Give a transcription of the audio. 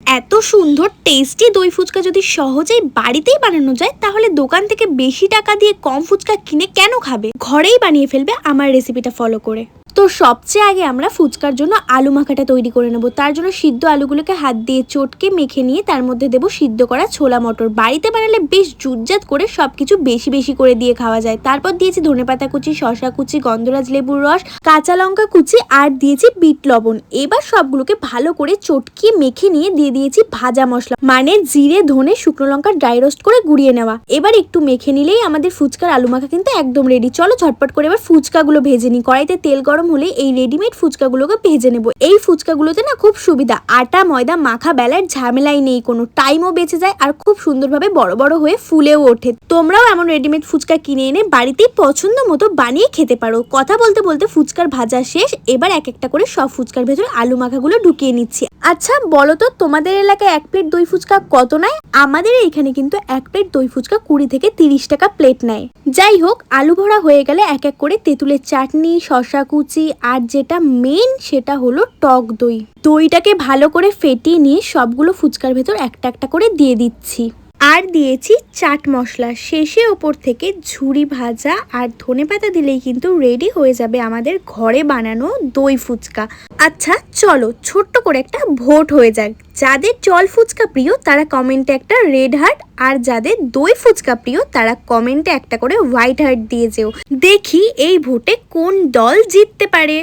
এত সুন্দর টেস্টি দই ফুচকা যদি সহজেই বাড়িতেই বানানো যায়, তাহলে দোকান থেকে বেশি টাকা দিয়ে কম ফুচকা কিনে কেন খাবে? ঘরেই বানিয়ে ফেলবে আমার রেসিপিটা ফলো করে। তো সবচেয়ে আগে আমরা ফুচকার জন্য আলু মাখাটা তৈরি করে নেব। তার জন্য সিদ্ধ আলুগুলোকে হাত দিয়ে চটকে মেখে নিয়ে তার মধ্যে দেব সিদ্ধ করা ছোলা মটর। বাড়িতে বানালে বেশ জুটজাত করে সবকিছু বেশি বেশি করে দিয়ে খাওয়া যায়। তারপর দিয়েছি ধনেপাতা কুচি, শসা কুচি, গন্ধরাজ লেবুর রস, কাঁচা লঙ্কা কুচি আর দিয়েছি বিট লবণ। এবার সবগুলোকে ভালো করে চটকিয়ে মেখে নিয়ে দিয়ে দিয়েছি ভাজা মশলা, মানে জিরে, ধনে, শুকনো লঙ্কা ড্রাই রোস্ট করে গুঁড়িয়ে নেওয়া। এবার একটু মেখে নিলেই আমাদের ফুচকার আলু মাখা কিন্তু একদম রেডি। চলো ঝটপট করে এবার ফুচকাগুলো ভেজে নিই। কড়াইতে তেল গরম হলে এই রেডিমেড ফুচকাগুলোকে ভেজে নেব। এই ফুচকাগুলোতে না খুব সুবিধা, আটা ময়দা মাখা বেলার ঝামেলাই নেই, কোনো টাইমও বেঁচে যায় আর খুব সুন্দরভাবে বড় বড় হয়ে ফুলেও ওঠে। তোমরাও এমন রেডিমেড ফুচকা কিনে এনে বাড়িতেই পছন্দ মতো বানিয়ে খেতে পারো। কথা বলতে বলতে ফুচকার ভাজা শেষ। এবার এক একটা করে সব ফুচকার ভেতর আলু মাখাগুলো ঢুকিয়ে নিচ্ছি। আচ্ছা বলো তো, তোমাদের এলাকায় এক প্লেট দই ফুচকা কত নেয়? আমাদের এখানে কিন্তু এক প্লেট দই ফুচকা 20 থেকে 30 টাকা প্লেট নেয়। যাই হোক, আলু ভরা হয়ে গেলে এক এক করে তেঁতুলের চাটনি, শসা কুচি আর যেটা মেন সেটা হলো টক দই। দইটাকে ভালো করে ফেটিয়ে নিয়ে সবগুলো ফুচকার ভেতর একটা একটা করে দিয়ে দিচ্ছি। আর দিয়েছি চাট মশলা। শেষে ওপর থেকে ঝুরি ভাজা আর ধনেপাতা দিলেই কিন্তু রেডি হয়ে যাবে আমাদের ঘরে বানানো দই ফুচকা। আচ্ছা চলো ছোট্ট করে একটা ভোট হয়ে যাক। যাদের জল ফুচকা প্রিয় তারা কমেন্টে একটা রেড হার্ট, আর যাদের দই ফুচকা প্রিয় তারা কমেন্টে একটা করে হোয়াইট হার্ট দিয়ে যেও। দেখি এই ভোটে কোন দল জিততে পারে।